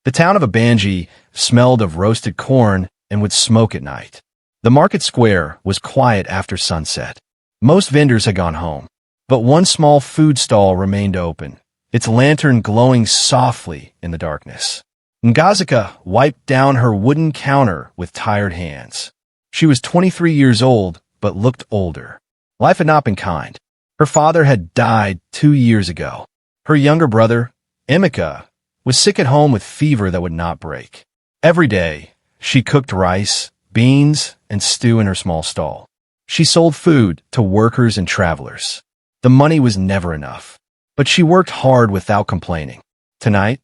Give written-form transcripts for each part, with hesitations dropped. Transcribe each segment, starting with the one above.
The town of Abanji smelled of roasted corn and would smoke at night. The market square was quiet after sunset. Most vendors had gone home, but one small food stall remained open, its lantern glowing softly in the darkness. Ngazika wiped down her wooden counter with tired hands. She was 23 years old, but looked older. Life had not been kind. Her father had died 2 years ago. Her younger brother, Emeka, was sick at home with fever that would not break. Every day, she cooked rice, beans, and stew in her small stall. She sold food to workers and travelers. The money was never enough, but she worked hard without complaining. Tonight,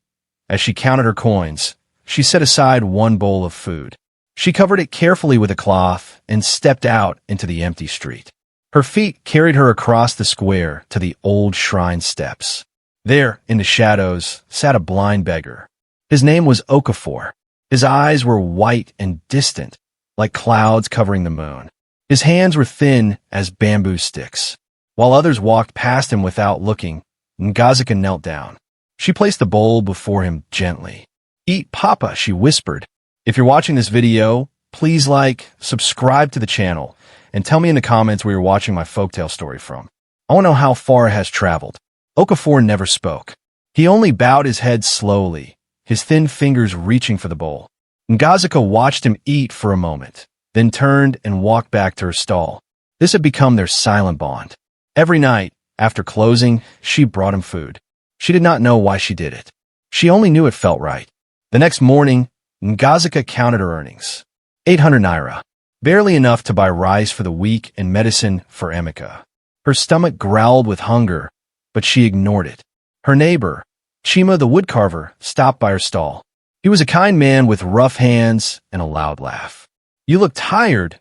as she counted her coins, she set aside one bowl of food. She covered it carefully with a cloth and stepped out into the empty street. Her feet carried her across the square to the old shrine steps. There, in the shadows, sat a blind beggar. His name was Okafor. His eyes were white and distant, like clouds covering the moon. His hands were thin as bamboo sticks. While others walked past him without looking, Ngazika knelt down. She placed the bowl before him gently. "Eat, Papa," she whispered. If you're watching this video, please like, subscribe to the channel, and tell me in the comments where you're watching my folktale story from. I want to know how far it has traveled. Okafor never spoke. He only bowed his head slowly, his thin fingers reaching for the bowl. Ngazika watched him eat for a moment, then turned and walked back to her stall. This had become their silent bond. Every night, after closing, she brought him food. She did not know why she did it. She only knew it felt right. The next morning, Ngazika counted her earnings. 800 naira. Barely enough to buy rice for the week and medicine for Emeka. Her stomach growled with hunger, but she ignored it. Her neighbor, Chima the woodcarver, stopped by her stall. He was a kind man with rough hands and a loud laugh. "You look tired."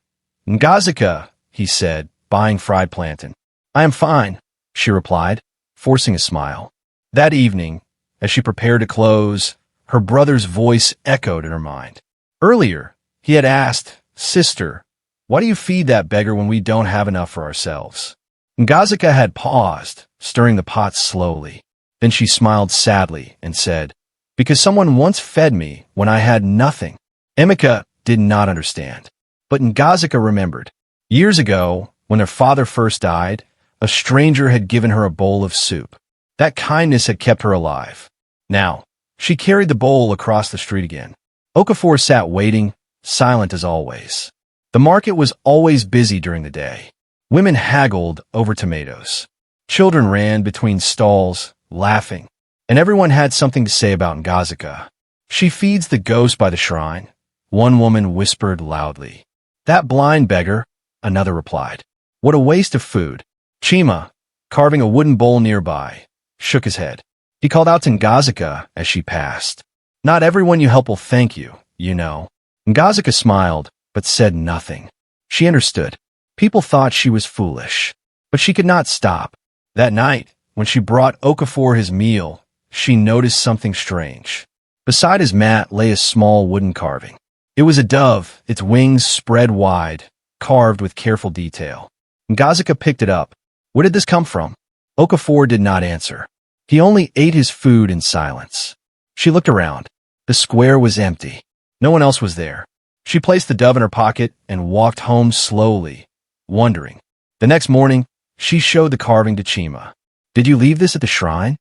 "Ngazika," he said, buying fried plantain. "I am fine," she replied, forcing a smile. That evening, as she prepared to close, her brother's voice echoed in her mind. Earlier, he had asked, "Sister, why do you feed that beggar when we don't have enough for ourselves?" Ngazika had paused, stirring the pot slowly. Then she smiled sadly and said, "Because someone once fed me when I had nothing." Emeka did not understand, but Ngazika remembered. Years ago, when their father first died, a stranger had given her a bowl of soup. That kindness had kept her alive. Now, she carried the bowl across the street again. Okafor sat waiting, silent as always. The market was always busy during the day. Women haggled over tomatoes. Children ran between stalls, laughing, and everyone had something to say about Ngazika. "She feeds the ghost by the shrine," one woman whispered loudly. "That blind beggar," another replied. "What a waste of food." Chima, carving a wooden bowl nearby, shook his head. He called out to Ngazika as she passed. "Not everyone you help will thank you, you know." Ngazika smiled, but said nothing. She understood. People thought she was foolish, but she could not stop. That night, when she brought Okafor his meal, she noticed something strange. Beside his mat lay a small wooden carving. It was a dove, its wings spread wide, carved with careful detail. Ngazika picked it up. Where did this come from? Okafor did not answer. He only ate his food in silence. She looked around. The square was empty. No one else was there. She placed the dove in her pocket and walked home slowly, wondering. The next morning, she showed the carving to Chima. "Did you leave this at the shrine?"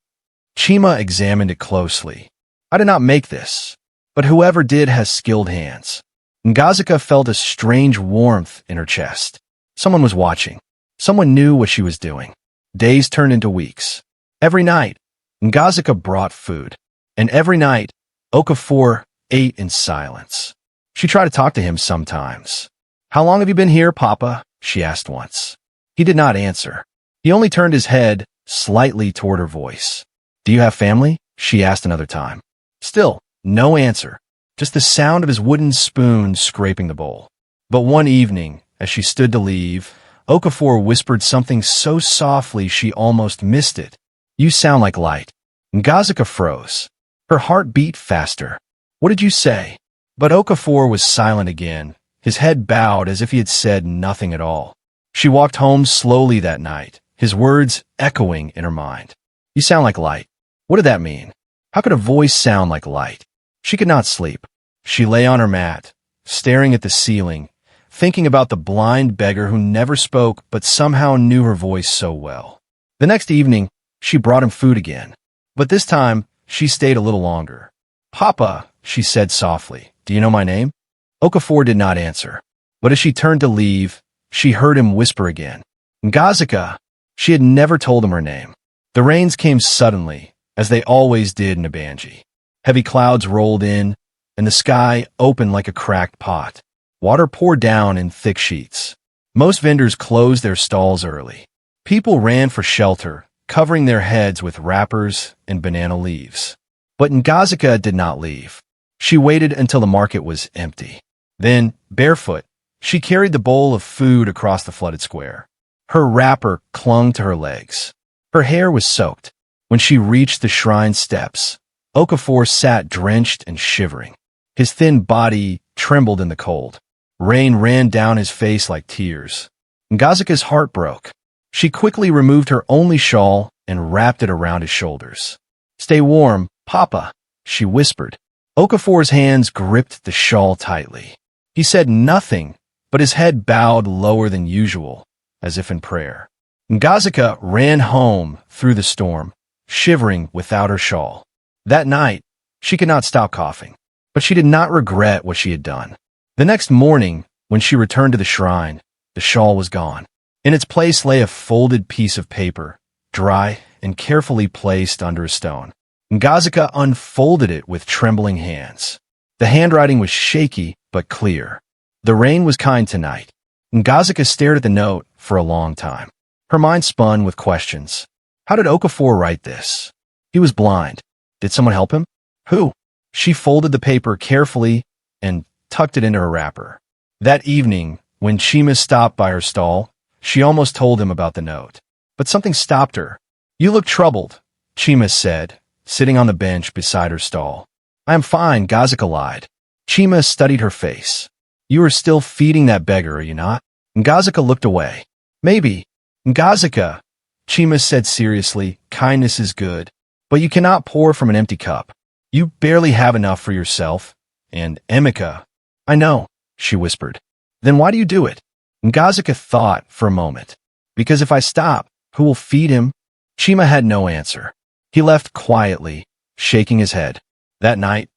Chima examined it closely. "I did not make this, but whoever did has skilled hands." Ngazika felt a strange warmth in her chest. Someone was watching. Someone knew what she was doing. Days turned into weeks. Every night, Ngazika brought food, and every night, Okafor ate in silence. She tried to talk to him sometimes. "How long have you been here, Papa?" she asked once. He did not answer. He only turned his head slightly toward her voice. "Do you have family?" she asked another time. Still, no answer, just the sound of his wooden spoon scraping the bowl. But one evening, as she stood to leave, Okafor whispered something so softly she almost missed it. "You sound like light." Ngazika froze. Her heart beat faster. "What did you say?" But Okafor was silent again, his head bowed as if he had said nothing at all. She walked home slowly that night, his words echoing in her mind. "You sound like light." What did that mean? How could a voice sound like light? She could not sleep. She lay on her mat, staring at the ceiling, thinking about the blind beggar who never spoke but somehow knew her voice so well. The next evening, she brought him food again. But this time, she stayed a little longer. "Papa," she said softly, "do you know my name?" Okafor did not answer. But as she turned to leave, she heard him whisper again, "Ngazika." She had never told him her name. The rains came suddenly, as they always did in Abanji. Heavy clouds rolled in, and the sky opened like a cracked pot. Water poured down in thick sheets. Most vendors closed their stalls early. People ran for shelter, covering their heads with wrappers and banana leaves. But Ngazika did not leave. She waited until the market was empty. Then, barefoot, she carried the bowl of food across the flooded square. Her wrapper clung to her legs. Her hair was soaked. When she reached the shrine steps, Okafor sat drenched and shivering. His thin body trembled in the cold. Rain ran down his face like tears. Ngazika's heart broke. She quickly removed her only shawl and wrapped it around his shoulders. "Stay warm, Papa," she whispered. Okafor's hands gripped the shawl tightly. He said nothing, but his head bowed lower than usual, as if in prayer. Ngazika ran home through the storm, shivering without her shawl. That night, she could not stop coughing, but she did not regret what she had done. The next morning, when she returned to the shrine, the shawl was gone. In its place lay a folded piece of paper, dry and carefully placed under a stone. Ngazika unfolded it with trembling hands. The handwriting was shaky but clear. The rain was kind tonight. Ngazika stared at the note for a long time. Her mind spun with questions. How did Okafor write this? He was blind. Did someone help him? Who? She folded the paper carefully and tucked it into her wrapper. That evening, when Chima stopped by her stall, she almost told him about the note. But something stopped her. "You look troubled," Chima said, sitting on the bench beside her stall. "I am fine," Ngazika lied. Chima studied her face. "You are still feeding that beggar, are you not?" Ngazika looked away. "Maybe." "Ngazika," Chima said seriously, "kindness is good, but you cannot pour from an empty cup. You barely have enough for yourself. And Emeka." "I know," she whispered. "Then why do you do it?" Ngazika thought for a moment. "Because if I stop, who will feed him?" Chima had no answer. He left quietly, shaking his head. That night,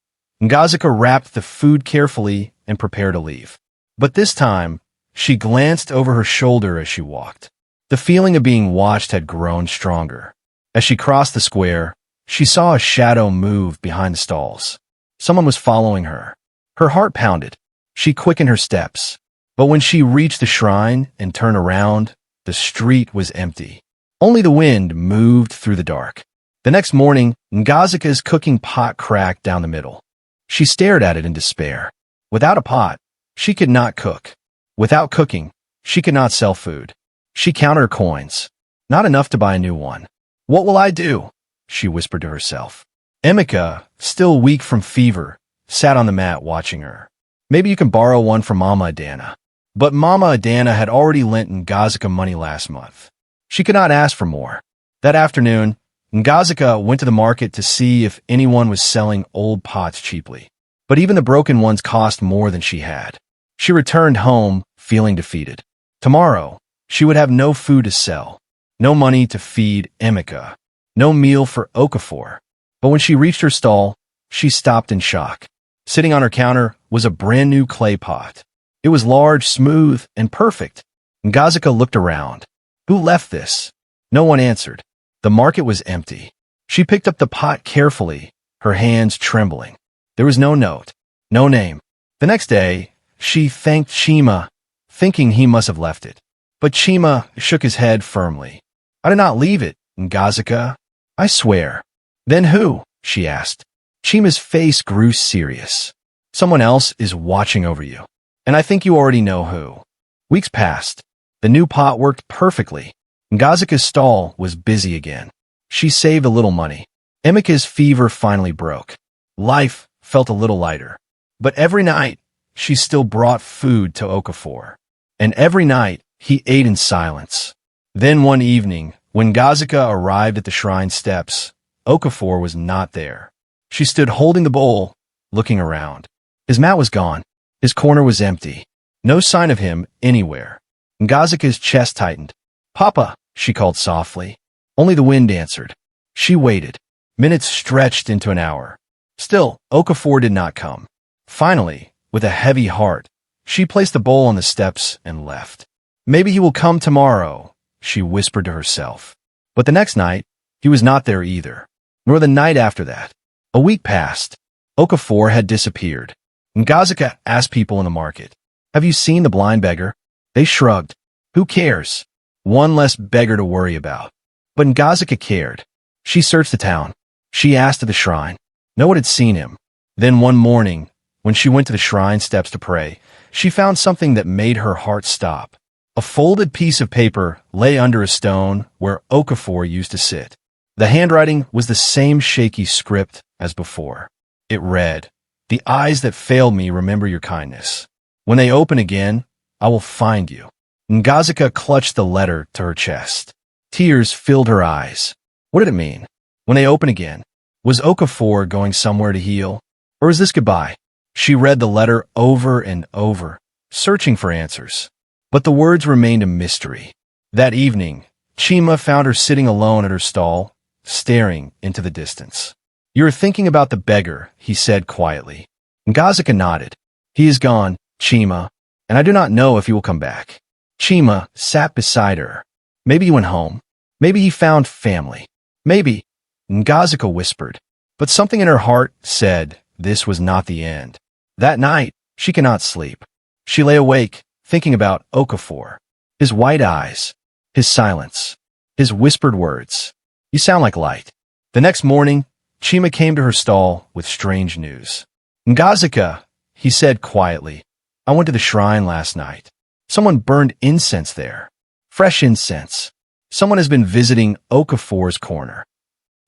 Ngazika wrapped the food carefully and prepared to leave. But this time, she glanced over her shoulder as she walked. The feeling of being watched had grown stronger. As she crossed the square, she saw a shadow move behind the stalls. Someone was following her. Her heart pounded. She quickened her steps. But when she reached the shrine and turned around, the street was empty. Only the wind moved through the dark. The next morning, Ngazika's cooking pot cracked down the middle. She stared at it in despair. Without a pot, she could not cook. Without cooking, she could not sell food. She counted her coins. Not enough to buy a new one. "What will I do?" she whispered to herself. Emeka, still weak from fever, sat on the mat watching her. "Maybe you can borrow one from Mama Adana." But Mama Adana had already lent Ngazika money last month. She could not ask for more. That afternoon, Ngazika went to the market to see if anyone was selling old pots cheaply. But even the broken ones cost more than she had. She returned home, feeling defeated. Tomorrow, she would have no food to sell, no money to feed Emeka, no meal for Okafor. But when she reached her stall, she stopped in shock. Sitting on her counter was a brand new clay pot. It was large, smooth, and perfect. Ngazika looked around. Who left this? No one answered. The market was empty. She picked up the pot carefully, her hands trembling. There was no note, no name. The next day, she thanked Chima, thinking he must have left it. But Chima shook his head firmly. "I did not leave it, Ngazika. I swear." "Then who?" she asked. Chima's face grew serious. "Someone else is watching over you. And I think you already know who." Weeks passed. The new pot worked perfectly. Ngazika's stall was busy again. She saved a little money. Emeka's fever finally broke. Life felt a little lighter. But every night, she still brought food to Okafor. And every night, he ate in silence. Then one evening, when Ngazika arrived at the shrine steps, Okafor was not there. She stood holding the bowl, looking around. His mat was gone. His corner was empty. No sign of him anywhere. Ngazika's chest tightened. "Papa," she called softly. Only the wind answered. She waited. Minutes stretched into an hour. Still, Okafor did not come. Finally, with a heavy heart, she placed the bowl on the steps and left. "Maybe he will come tomorrow," she whispered to herself. But the next night, he was not there either, nor the night after that. A week passed. Okafor had disappeared. Ngazika asked people in the market, "Have you seen the blind beggar?" They shrugged. Who cares? One less beggar to worry about. But Ngazika cared. She searched the town. She asked at the shrine. No one had seen him. Then one morning, when she went to the shrine steps to pray, she found something that made her heart stop. A folded piece of paper lay under a stone where Okafor used to sit. The handwriting was the same shaky script as before. It read, "The eyes that failed me remember your kindness. When they open again, I will find you." Ngazika clutched the letter to her chest. Tears filled her eyes. What did it mean? When they open again? Was Okafor going somewhere to heal? Or was this goodbye? She read the letter over and over, searching for answers. But the words remained a mystery. That evening, Chima found her sitting alone at her stall, staring into the distance. "You are thinking about the beggar," he said quietly. Ngazika nodded. "He is gone, Chima, and I do not know if he will come back." Chima sat beside her. Maybe he went home. Maybe he found family. Maybe, Ngazika whispered. But something in her heart said this was not the end. That night, she cannot sleep. She lay awake, thinking about Okafor. His white eyes, his silence, his whispered words. "You sound like light." The next morning, Chima came to her stall with strange news. "Ngazika," he said quietly, "I went to the shrine last night. Someone burned incense there. Fresh incense. Someone has been visiting Okafor's corner."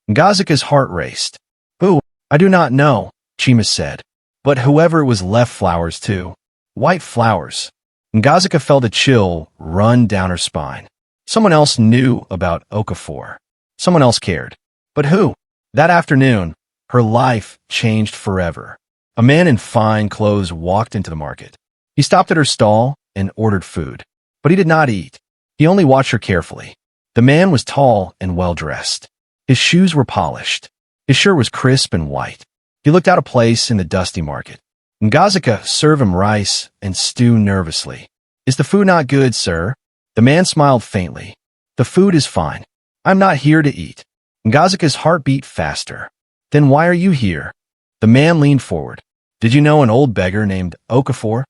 Ngazika's heart raced. "Who? I do not know," Chima said. "But whoever it was left flowers too. White flowers." Ngazika felt a chill run down her spine. Someone else knew about Okafor. Someone else cared. But who? That afternoon, her life changed forever. A man in fine clothes walked into the market. He stopped at her stall and ordered food. But he did not eat. He only watched her carefully. The man was tall and well-dressed. His shoes were polished. His shirt was crisp and white. He looked out of place in the dusty market. Ngazika served him rice and stew nervously. "Is the food not good, sir?" The man smiled faintly. "The food is fine. I'm not here to eat." Ngazika's heart beat faster. "Then why are you here?" The man leaned forward. "Did you know an old beggar named Okafor?"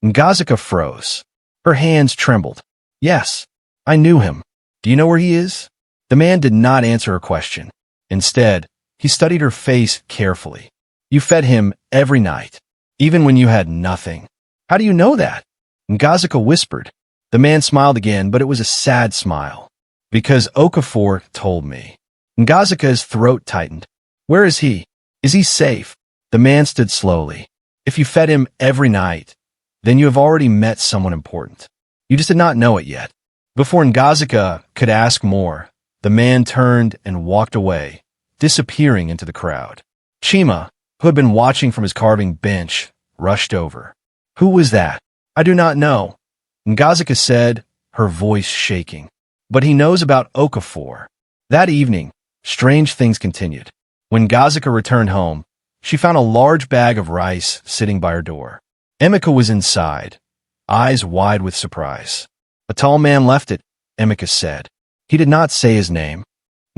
Ngazika froze. Her hands trembled. "Yes, I knew him. Do you know where he is?" The man did not answer her question. Instead, he studied her face carefully. "You fed him every night, even when you had nothing. How do you know that?" Ngazika whispered. The man smiled again, but it was a sad smile. "Because Okafor told me." Ngazika's throat tightened. "Where is he? Is he safe?" The man stood slowly. "If you fed him every night, then you have already met someone important. You just did not know it yet." Before Ngazika could ask more, the man turned and walked away, disappearing into the crowd. Chima, who had been watching from his carving bench, rushed over. "Who was that?" "I do not know," Ngazika said, her voice shaking. "But he knows about Okafor." That evening, strange things continued. When Ngazika returned home, she found a large bag of rice sitting by her door. Emeka was inside, eyes wide with surprise. "A tall man left it," Emeka said. He did not say his name.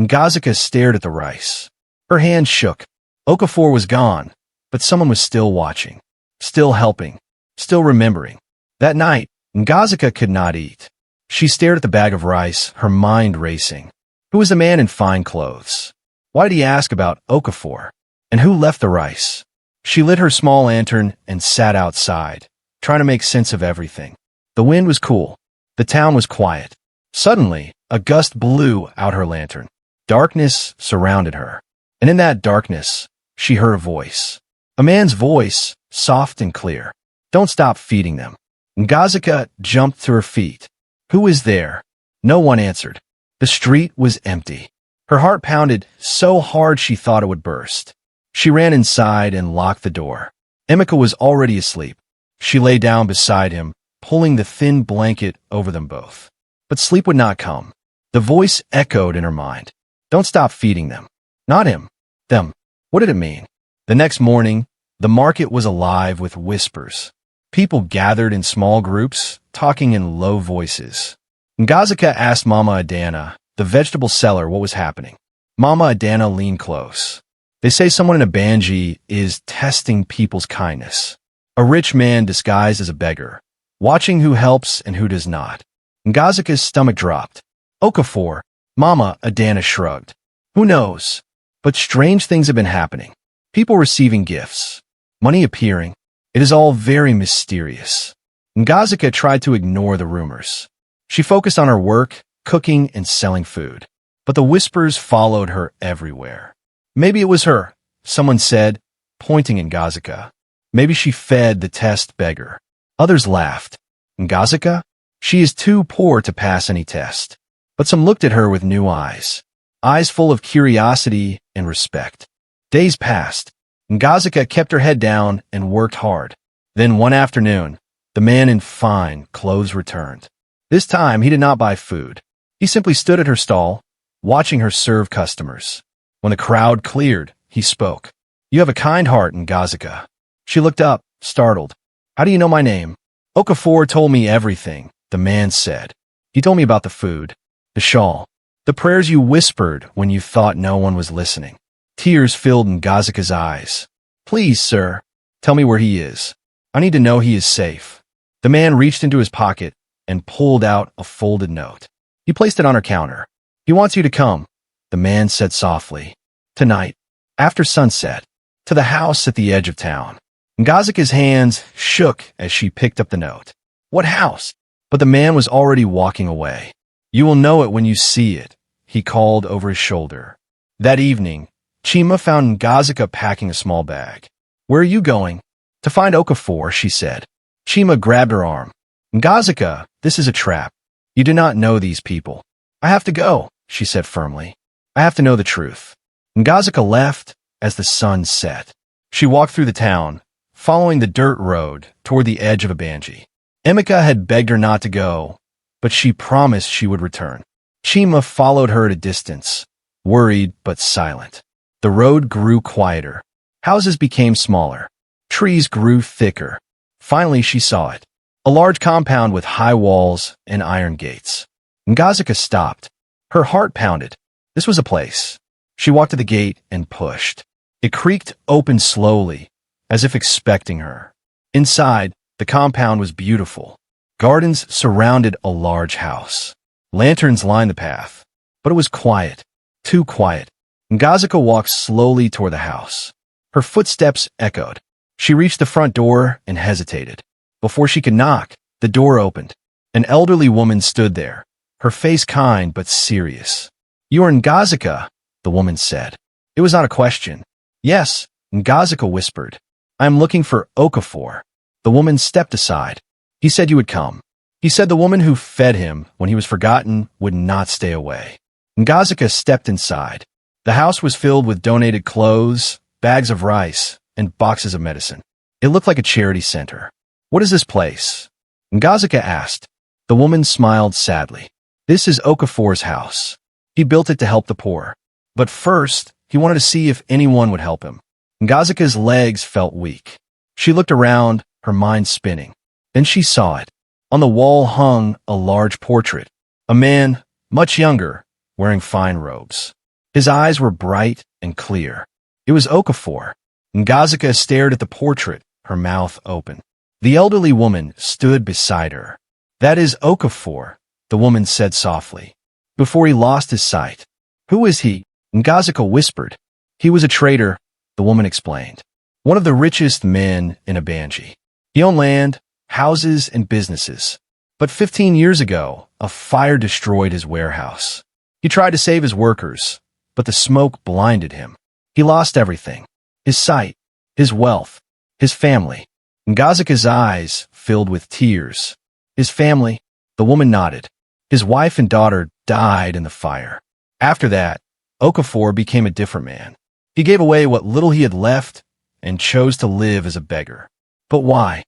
Ngazika stared at the rice. Her hand shook. Okafor was gone, but someone was still watching, still helping, still remembering. That night, Ngazika could not eat. She stared at the bag of rice, her mind racing. Who was the man in fine clothes? Why did he ask about Okafor? And who left the rice? She lit her small lantern and sat outside, trying to make sense of everything. The wind was cool. The town was quiet. Suddenly, a gust blew out her lantern. Darkness surrounded her. And in that darkness, she heard a voice. A man's voice, soft and clear. "Don't stop feeding them." Ngazika jumped to her feet. Who is there? No one answered. The street was empty. Her heart pounded so hard she thought it would burst. She ran inside and locked the door. Emika was already asleep. She lay down beside him, pulling the thin blanket over them both. But sleep would not come. The voice echoed in her mind. Don't stop feeding them. Not him. Them. What did it mean? The next morning, the market was alive with whispers. People gathered in small groups, talking in low voices. Ngazika asked Mama Adana, the vegetable seller, what was happening. Mama Adana leaned close. They say someone in a banji is testing people's kindness. A rich man disguised as a beggar, watching who helps and who does not. Ngazika's stomach dropped. Okafor, Mama Adana shrugged. Who knows? But strange things have been happening. People receiving gifts. Money appearing. It is all very mysterious. Ngazika tried to ignore the rumors. She focused on her work, cooking, and selling food. But the whispers followed her everywhere. Maybe it was her, someone said, pointing at Ngazika. Maybe she fed the test beggar. Others laughed. Ngazika? She is too poor to pass any test. But some looked at her with new eyes. Eyes full of curiosity and respect. Days passed. Ngazika kept her head down and worked hard. Then one afternoon, the man in fine clothes returned. This time he did not buy food. He simply stood at her stall, watching her serve customers. When the crowd cleared, he spoke. You have a kind heart, Ngazika. She looked up, startled. How do you know my name? Okafor told me everything, the man said. He told me about the food, the shawl, the prayers you whispered when you thought no one was listening. Tears filled Ngazika's eyes. Please, sir, tell me where he is. I need to know he is safe. The man reached into his pocket and pulled out a folded note. He placed it on her counter. He wants you to come, the man said softly. Tonight, after sunset, to the house at the edge of town. Ngazika's hands shook as she picked up the note. What house? But the man was already walking away. You will know it when you see it, he called over his shoulder. That evening, Chima found Ngazika packing a small bag. Where are you going? To find Okafor, she said. Chima grabbed her arm. Ngazika, this is a trap. You do not know these people. I have to go, she said firmly. I have to know the truth. Ngazika left as the sun set. She walked through the town, following the dirt road toward the edge of a banji. Emika had begged her not to go, but she promised she would return. Chima followed her at a distance, worried but silent. The road grew quieter. Houses became smaller. Trees grew thicker. Finally, she saw it. A large compound with high walls and iron gates. Ngazika stopped. Her heart pounded. This was a place. She walked to the gate and pushed. It creaked open slowly, as if expecting her. Inside, the compound was beautiful. Gardens surrounded a large house. Lanterns lined the path. But it was quiet. Too quiet. Ngazika walked slowly toward the house. Her footsteps echoed. She reached the front door and hesitated. Before she could knock, the door opened. An elderly woman stood there, her face kind but serious. You are Ngazika, the woman said. It was not a question. Yes, Ngazika whispered. I am looking for Okafor. The woman stepped aside. He said you would come. He said the woman who fed him when he was forgotten would not stay away. Ngazika stepped inside. The house was filled with donated clothes, bags of rice, and boxes of medicine. It looked like a charity center. What is this place? Ngazika asked. The woman smiled sadly. This is Okafor's house. He built it to help the poor. But first, he wanted to see if anyone would help him. Ngazika's legs felt weak. She looked around, her mind spinning. Then she saw it. On the wall hung a large portrait. A man, much younger, wearing fine robes. His eyes were bright and clear. It was Okafor. Ngazika stared at the portrait, her mouth open. The elderly woman stood beside her. That is Okafor, the woman said softly, before he lost his sight. Who is he? Ngazika whispered. He was a trader, the woman explained. One of the richest men in a banji. He owned land, houses, and businesses. But 15 years ago, a fire destroyed his warehouse. He tried to save his workers, but the smoke blinded him. He lost everything. His sight, his wealth, his family. Ngazika's eyes filled with tears. His family, the woman nodded. His wife and daughter died in the fire. After that, Okafor became a different man. He gave away what little he had left and chose to live as a beggar. But why?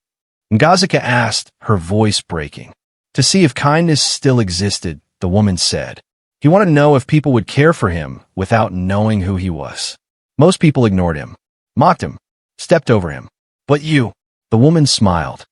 Ngazika asked, her voice breaking. To see if kindness still existed, the woman said. He wanted to know if people would care for him without knowing who he was. Most people ignored him, mocked him, stepped over him. But you, the woman smiled.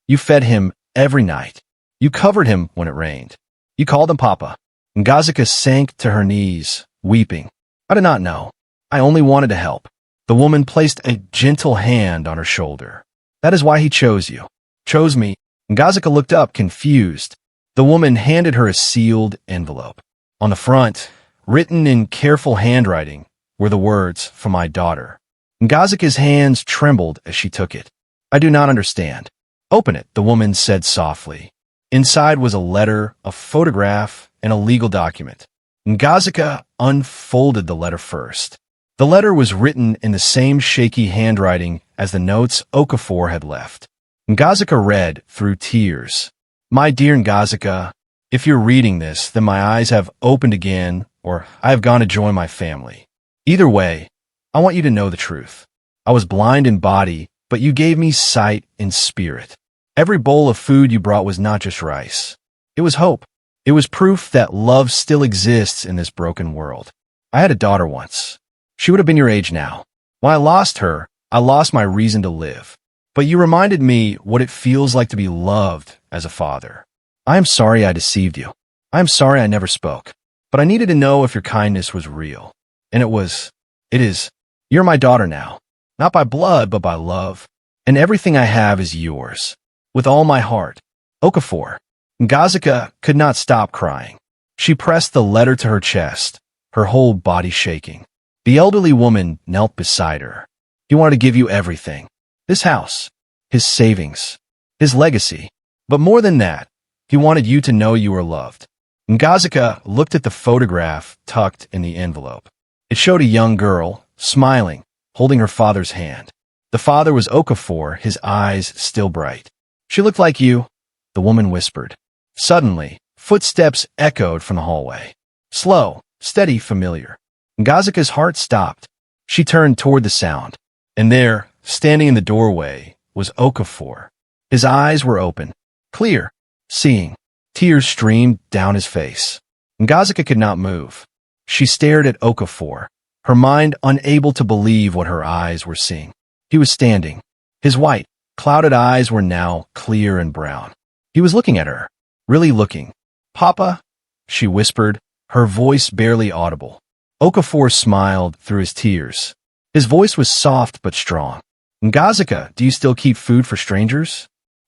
You fed him every night. You covered him when it rained. You called him Papa. Ngazika sank to her knees, weeping. I did not know. I only wanted to help. The woman placed a gentle hand on her shoulder. That is why he chose you. Chose me. Ngazika looked up, confused. The woman handed her a sealed envelope. On the front, written in careful handwriting, were the words, "For my daughter." Ngazika's hands trembled as she took it. I do not understand. Open it, the woman said softly. Inside was a letter, a photograph, and a legal document. Ngazika unfolded the letter first. The letter was written in the same shaky handwriting as the notes Okafor had left. Ngazika read through tears. My dear Ngazika, if you're reading this, then my eyes have opened again, or I have gone to join my family. Either way, I want you to know the truth. I was blind in body, but you gave me sight in spirit. Every bowl of food you brought was not just rice. It was hope. It was proof that love still exists in this broken world. I had a daughter once. She would have been your age now. When I lost her, I lost my reason to live. But you reminded me what it feels like to be loved as a father. I am sorry I deceived you. I am sorry I never spoke. But I needed to know if your kindness was real. And it is. You're my daughter now. Not by blood, but by love. And everything I have is yours. With all my heart. Okafor. Ngazika could not stop crying. She pressed the letter to her chest, her whole body shaking. The elderly woman knelt beside her. He wanted to give you everything. This house, his savings, his legacy. But more than that, he wanted you to know you were loved. Ngazika looked at the photograph tucked in the envelope. It showed a young girl, smiling, holding her father's hand. The father was Okafor, his eyes still bright. She looked like you, the woman whispered. Suddenly, footsteps echoed from the hallway. Slow, steady, familiar. Ngazika's heart stopped. She turned toward the sound. And there, standing in the doorway, was Okafor. His eyes were open, clear, seeing. Tears streamed down his face. Ngazika could not move. She stared at Okafor, her mind unable to believe what her eyes were seeing. He was standing. His white, clouded eyes were now clear and brown. He was looking at her, really looking. Papa, she whispered, her voice barely audible. Okafor smiled through his tears. His voice was soft but strong. Ngazika, do you still keep food for strangers?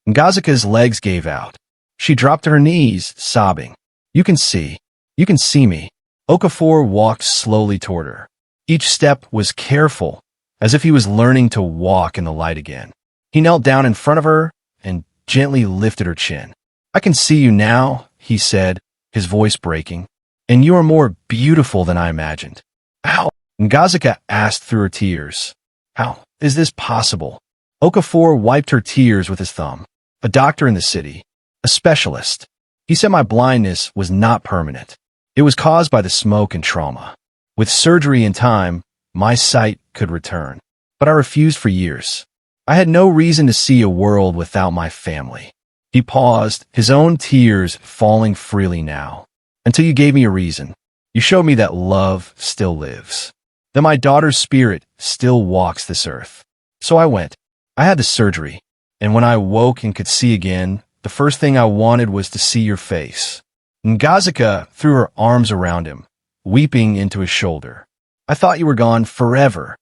Ngazika's legs gave out. She dropped to her knees, sobbing. You can see me. Okafor walked slowly toward her. Each step was careful, as if he was learning to walk in the light again. He knelt down in front of her and gently lifted her chin. I can see you now, he said, his voice breaking. And you are more beautiful than I imagined. How? Ngazika asked through her tears. How is this possible? Okafor wiped her tears with his thumb. A doctor in the city. A specialist. He said my blindness was not permanent. It was caused by the smoke and trauma. With surgery in time, my sight could return. But I refused for years. I had no reason to see a world without my family. He paused, his own tears falling freely now. Until you gave me a reason. You showed me that love still lives. That my daughter's spirit still walks this earth. So I went. I had the surgery. And when I woke and could see again, the first thing I wanted was to see your face. Ngazika threw her arms around him, weeping into his shoulder. I thought you were gone forever.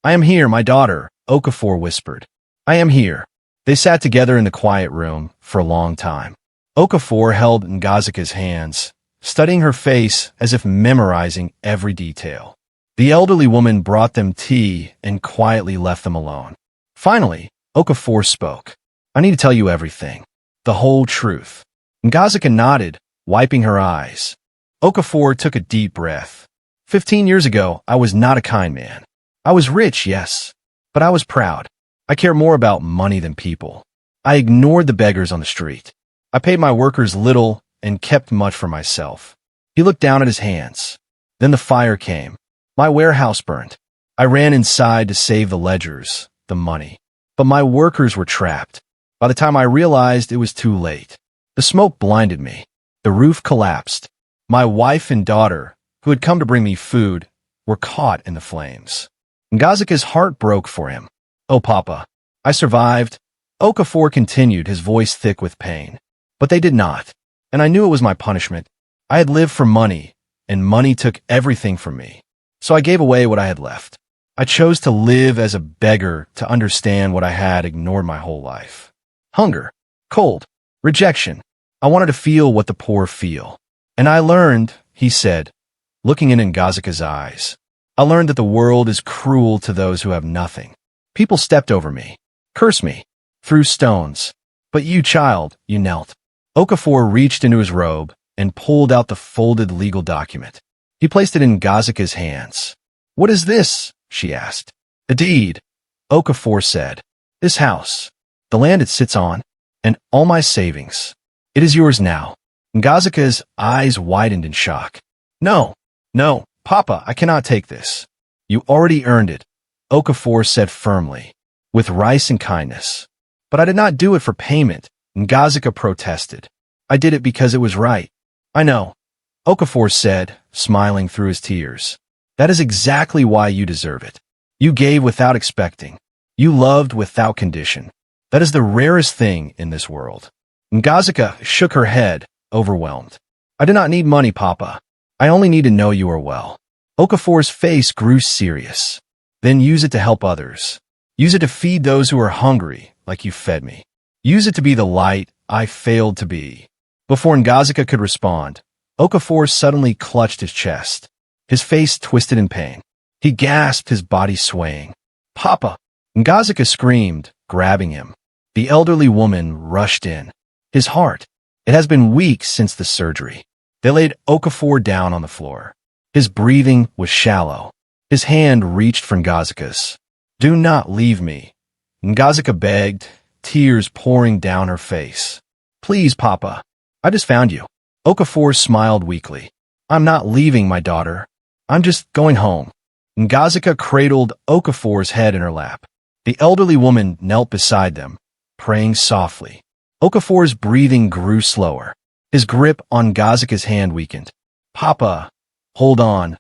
I am here, my daughter, Okafor whispered. I am here. They sat together in the quiet room for a long time. Okafor held Ngazika's hands, studying her face as if memorizing every detail. The elderly woman brought them tea and quietly left them alone. Finally, Okafor spoke. I need to tell you everything. The whole truth. Ngazika nodded, wiping her eyes. Okafor took a deep breath. 15 years ago, I was not a kind man. I was rich, yes, but I was proud. I cared more about money than people. I ignored the beggars on the street. I paid my workers little and kept much for myself. He looked down at his hands. Then the fire came. My warehouse burned. I ran inside to save the ledgers, the money. But my workers were trapped. By the time I realized, it was too late. The smoke blinded me. The roof collapsed. My wife and daughter, who had come to bring me food, were caught in the flames. Ngazika's heart broke for him. "Oh, Papa, I survived." Okafor continued, his voice thick with pain. "But they did not, and I knew it was my punishment. I had lived for money, and money took everything from me. So I gave away what I had left. I chose to live as a beggar to understand what I had ignored my whole life. Hunger, cold, rejection. I wanted to feel what the poor feel. And I learned," he said, looking in Ngazika's eyes, "I learned that the world is cruel to those who have nothing. People stepped over me, cursed me, threw stones. But you, child, you knelt." Okafor reached into his robe and pulled out the folded legal document. He placed it in Ngazika's hands. "What is this?" she asked. "A deed," Okafor said. "This house, the land it sits on, and all my savings. It is yours now." Ngazika's eyes widened in shock. No, Papa, I cannot take this." "You already earned it," Okafor said firmly, "with rice and kindness." "But I did not do it for payment," Ngazika protested. "I did it because it was right." "I know," Okafor said, smiling through his tears. "That is exactly why you deserve it. You gave without expecting. You loved without condition. That is the rarest thing in this world." Ngazika shook her head, overwhelmed. "I do not need money, Papa. I only need to know you are well." Okafor's face grew serious. "Then use it to help others. Use it to feed those who are hungry, like you fed me. Use it to be the light I failed to be." Before Ngazika could respond, Okafor suddenly clutched his chest. His face twisted in pain. He gasped, his body swaying. "Papa!" Ngazika screamed, grabbing him. The elderly woman rushed in. "His heart. It has been weeks since the surgery." They laid Okafor down on the floor. His breathing was shallow. His hand reached for Ngazika's. "Do not leave me," Ngazika begged, tears pouring down her face. "Please, Papa. I just found you." Okafor smiled weakly. "I'm not leaving, my daughter. I'm just going home." Ngazika cradled Okafor's head in her lap. The elderly woman knelt beside them, praying softly. Okafor's breathing grew slower. His grip on Ngazika's hand weakened. "Papa, hold on,"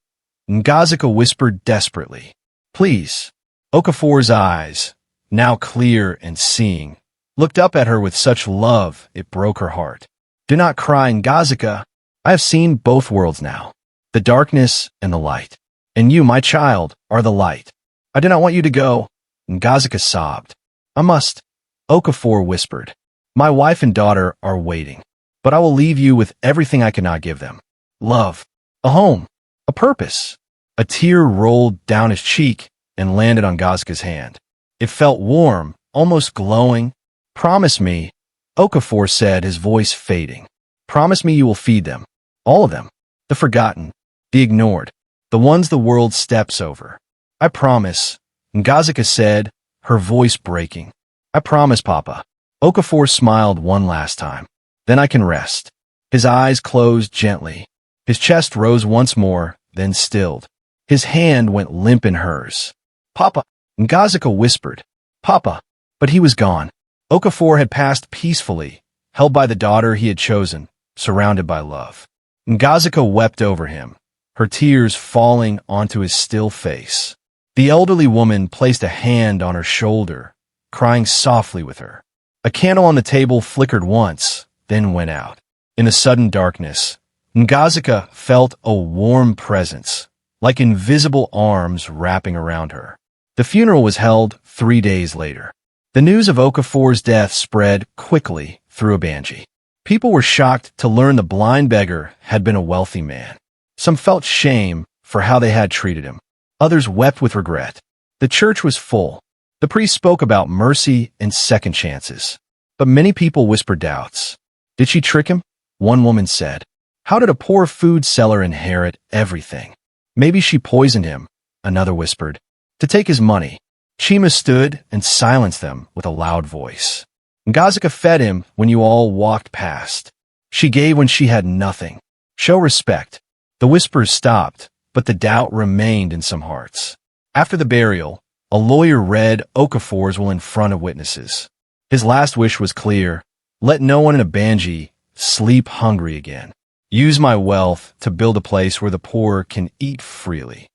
Ngazika whispered desperately. "Please." Okafor's eyes, now clear and seeing, looked up at her with such love it broke her heart. "Do not cry, Ngazika. I have seen both worlds now, the darkness and the light. And you, my child, are the light. I do not want you to go." Ngazika sobbed. "I must," Okafor whispered. "My wife and daughter are waiting. But I will leave you with everything I cannot give them. Love, a home, a purpose." A tear rolled down his cheek and landed on Ngazika's hand. It felt warm, almost glowing. "Promise me," Okafor said, his voice fading. "Promise me you will feed them. All of them. The forgotten, the ignored, the ones the world steps over." "I promise," Ngazika said, her voice breaking. "I promise, Papa." Okafor smiled one last time. "Then I can rest." His eyes closed gently. His chest rose once more, then stilled. His hand went limp in hers. "Papa," Ngazika whispered. "Papa." But he was gone. Okafor had passed peacefully, held by the daughter he had chosen, surrounded by love. Ngazika wept over him, her tears falling onto his still face. The elderly woman placed a hand on her shoulder, crying softly with her. A candle on the table flickered once, then went out. In the sudden darkness, Ngazika felt a warm presence, like invisible arms wrapping around her. The funeral was held 3 days later. The news of Okafor's death spread quickly through Abanji. People were shocked to learn the blind beggar had been a wealthy man. Some felt shame for how they had treated him. Others wept with regret. The church was full. The priest spoke about mercy and second chances. But many people whispered doubts. Did she trick him? One woman said. How did a poor food seller inherit everything? Maybe she poisoned him, another whispered, to take his money. Chima stood and silenced them with a loud voice. Ngazika fed him when you all walked past. She gave when she had nothing. Show respect. The whispers stopped, but the doubt remained in some hearts. After the burial, a lawyer read Okafor's will in front of witnesses. His last wish was clear: let no one in a Banji sleep hungry again. Use my wealth to build a place where the poor can eat freely.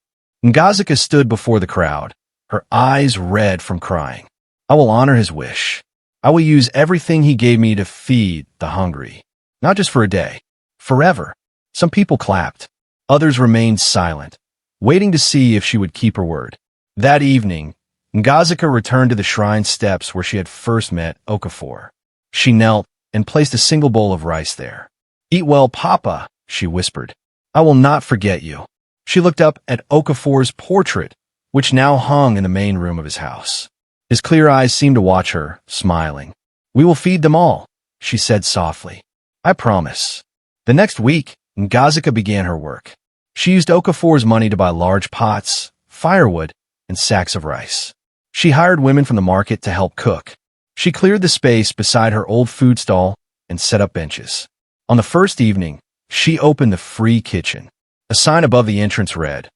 Ngazika stood before the crowd, her eyes red from crying. I will honor his wish. I will use everything he gave me to feed the hungry. Not just for a day, forever. Some people clapped. Others remained silent, waiting to see if she would keep her word. That evening, Ngazika returned to the shrine steps where she had first met Okafor. She knelt and placed a single bowl of rice there. Eat well, Papa, she whispered. I will not forget you. She looked up at Okafor's portrait, which now hung in the main room of his house. His clear eyes seemed to watch her, smiling. We will feed them all, she said softly. I promise. The next week, Ngazika began her work. She used Okafor's money to buy large pots, firewood, and sacks of rice. She hired women from the market to help cook. She cleared the space beside her old food stall and set up benches. On the first evening, she opened the free kitchen. A sign above the entrance read,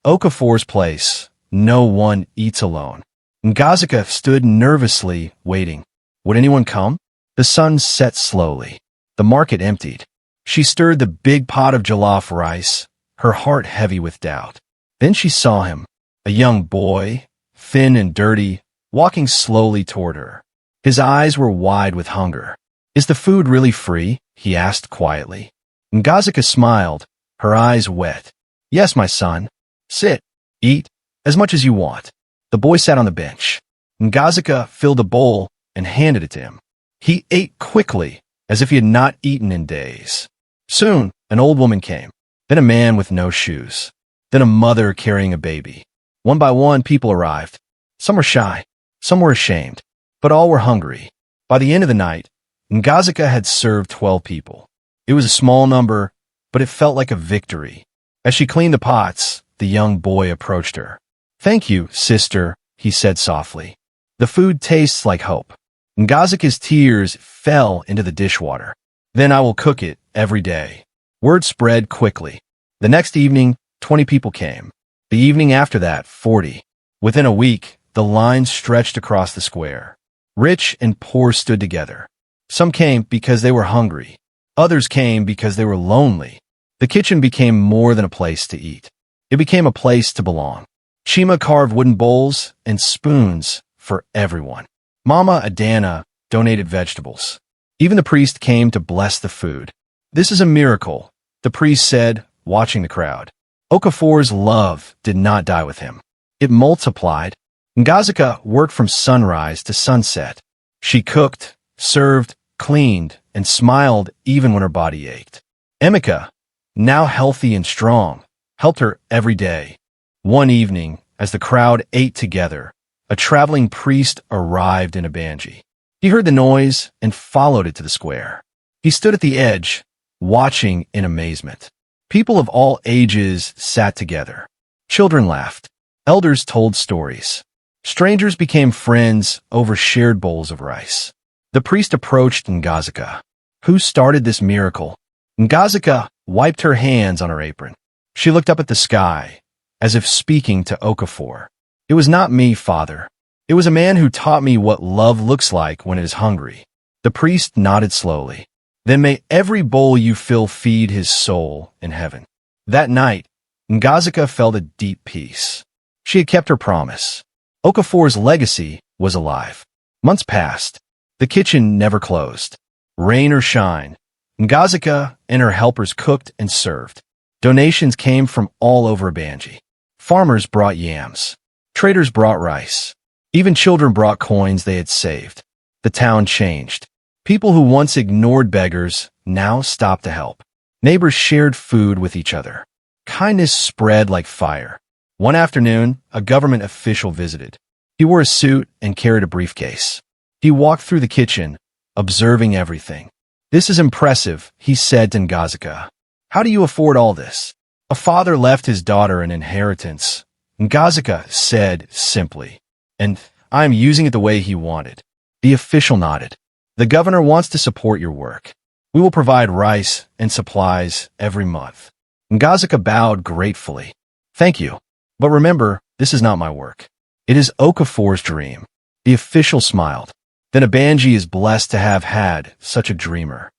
Okafor's place, no one eats alone. Ngazika stood nervously, waiting. Would anyone come? The sun set slowly. The market emptied. She stirred the big pot of jollof rice, her heart heavy with doubt. Then she saw him, a young boy, thin and dirty, walking slowly toward her. His eyes were wide with hunger. Is the food really free? He asked quietly. Ngazika smiled, her eyes wet. Yes, my son. Sit. Eat. As much as you want. The boy sat on the bench. Ngazika filled a bowl and handed it to him. He ate quickly, as if he had not eaten in days. Soon, an old woman came, then a man with no shoes, then a mother carrying a baby. One by one, people arrived. Some were shy, some were ashamed, but all were hungry. By the end of the night, Ngazika had served 12 people. It was a small number, but it felt like a victory. As she cleaned the pots, the young boy approached her. Thank you, sister, he said softly. The food tastes like hope. Ngazika's tears fell into the dishwater. Then I will cook it every day. Word spread quickly. The next evening, 20 people came. The evening after that, 40. Within a week, the line stretched across the square. Rich and poor stood together. Some came because they were hungry. Others came because they were lonely. The kitchen became more than a place to eat. It became a place to belong. Chima carved wooden bowls and spoons for everyone. Mama Adana donated vegetables. Even the priest came to bless the food. This is a miracle, the priest said, watching the crowd. Okafor's love did not die with him. It multiplied. Ngazika worked from sunrise to sunset. She cooked, served, cleaned, and smiled even when her body ached. Emeka, now healthy and strong, helped her every day. One evening, as the crowd ate together, a traveling priest arrived in a Banji. He heard the noise and followed it to the square. He stood at the edge, watching in amazement. People of all ages sat together. Children laughed. Elders told stories. Strangers became friends over shared bowls of rice. The priest approached Ngazika. Who started this miracle? Ngazika wiped her hands on her apron. She looked up at the sky, as if speaking to Okafor. It was not me, father. It was a man who taught me what love looks like when it is hungry. The priest nodded slowly. Then may every bowl you fill feed his soul in heaven. That night, Ngazika felt a deep peace. She had kept her promise. Okafor's legacy was alive. Months passed. The kitchen never closed. Rain or shine, Ngazika and her helpers cooked and served. Donations came from all over Banji. Farmers brought yams. Traders brought rice. Even children brought coins they had saved. The town changed. People who once ignored beggars now stopped to help. Neighbors shared food with each other. Kindness spread like fire. One afternoon, a government official visited. He wore a suit and carried a briefcase. He walked through the kitchen, observing everything. This is impressive, he said to Ngazika. How do you afford all this? A father left his daughter an inheritance, Ngazika said simply. And I am using it the way he wanted. The official nodded. The governor wants to support your work. We will provide rice and supplies every month. Ngazika bowed gratefully. Thank you. But remember, This is not my work. It is Okafor's dream. The official smiled. Then Abanji is blessed to have had such a dreamer.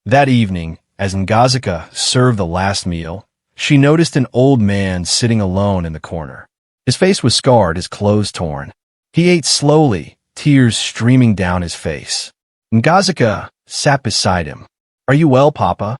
That evening, as Ngazika served the last meal, she noticed an old man sitting alone in the corner. His face was scarred, his clothes torn. He ate slowly, tears streaming down his face. Ngazika sat beside him. "Are you well, Papa?"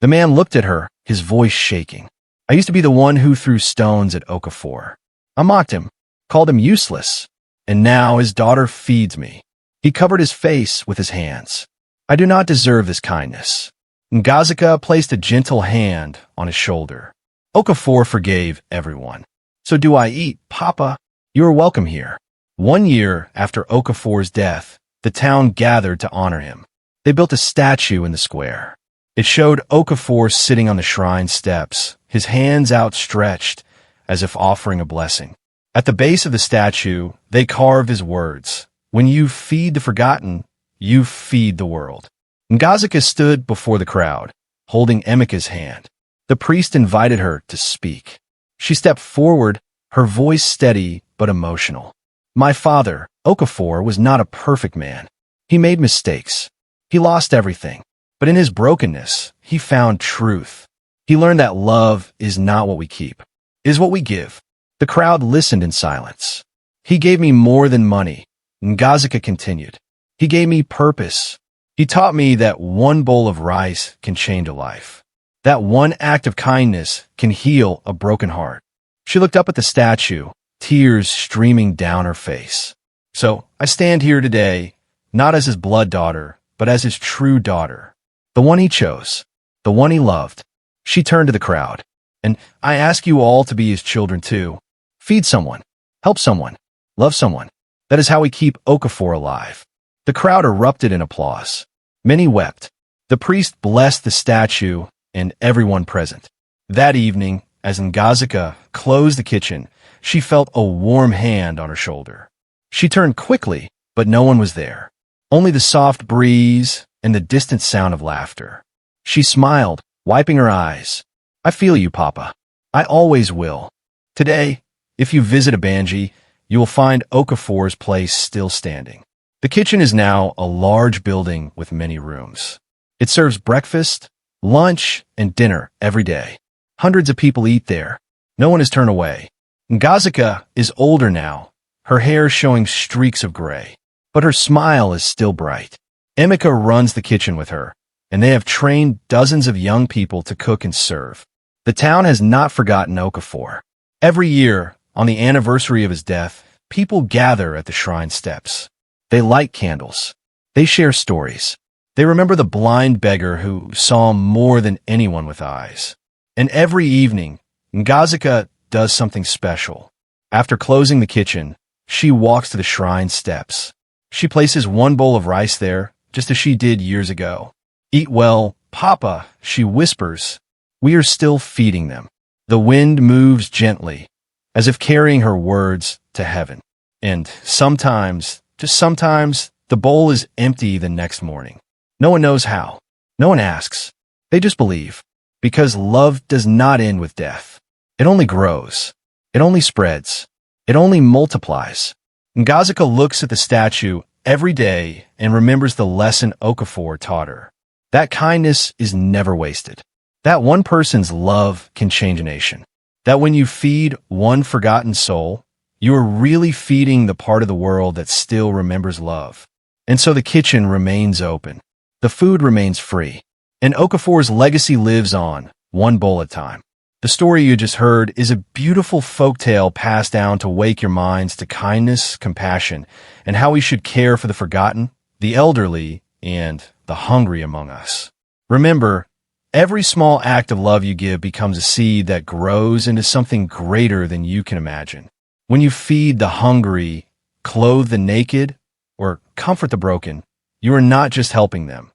The man looked at her, his voice shaking. "I used to be the one who threw stones at Okafor. I mocked him, called him useless, and now his daughter feeds me." He covered his face with his hands. "I do not deserve this kindness." Ngazika placed a gentle hand on his shoulder. "Okafor forgave everyone. So do I eat, Papa. You are welcome here." 1 year after Okafor's death, the town gathered to honor him. They built a statue in the square. It showed Okafor sitting on the shrine steps, his hands outstretched, as if offering a blessing. At the base of the statue, they carved his words, "When you feed the forgotten, you feed the world." Ngazika stood before the crowd, holding Emeka's hand. The priest invited her to speak. She stepped forward, her voice steady but emotional. "My father, Okafor, was not a perfect man. He made mistakes. He lost everything. But in his brokenness, he found truth. He learned that love is not what we keep, it is what we give." The crowd listened in silence. "He gave me more than money," Ngazika continued. "He gave me purpose. He taught me that one bowl of rice can change a life. That one act of kindness can heal a broken heart." She looked up at the statue, tears streaming down her face. "So I stand here today, not as his blood daughter, but as his true daughter. The one he chose, the one he loved." She turned to the crowd. "And I ask you all to be his children too. Feed someone, help someone, love someone. That is how we keep Okafor alive." The crowd erupted in applause. Many wept. The priest blessed the statue and everyone present. That evening, as Ngazika closed the kitchen, she felt a warm hand on her shoulder. She turned quickly, but no one was there. Only the soft breeze and the distant sound of laughter. She smiled, wiping her eyes. "I feel you, Papa. I always will." Today, if you visit Abanji, you will find Okafor's place still standing. The kitchen is now a large building with many rooms. It serves breakfast, lunch, and dinner every day. Hundreds of people eat there. No one is turned away. Ngazika is older now, her hair showing streaks of gray, but her smile is still bright. Emeka runs the kitchen with her, and they have trained dozens of young people to cook and serve. The town has not forgotten Okafor. Every year, on the anniversary of his death, people gather at the shrine steps. They light candles. They share stories. They remember the blind beggar who saw more than anyone with eyes. And every evening, Ngazika does something special. After closing the kitchen, she walks to the shrine steps. She places one bowl of rice there, just as she did years ago. "Eat well, Papa," she whispers. "We are still feeding them." The wind moves gently, as if carrying her words to heaven. And sometimes, just sometimes, the bowl is empty the next morning. No one knows how. No one asks. They just believe. Because love does not end with death. It only grows. It only spreads. It only multiplies. Ngazika looks at the statue every day and remembers the lesson Okafor taught her. That kindness is never wasted. That one person's love can change a nation. That when you feed one forgotten soul, you are really feeding the part of the world that still remembers love. And so the kitchen remains open. The food remains free. And Okafor's legacy lives on, one bowl at a time. The story you just heard is a beautiful folktale passed down to wake your minds to kindness, compassion, and how we should care for the forgotten, the elderly, and the hungry among us. Remember, every small act of love you give becomes a seed that grows into something greater than you can imagine. When you feed the hungry, clothe the naked, or comfort the broken, you are not just helping them.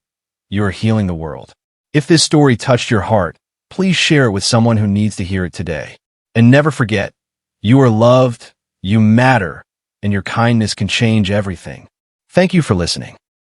You are healing the world. If this story touched your heart, please share it with someone who needs to hear it today. And never forget, you are loved, you matter, and your kindness can change everything. Thank you for listening.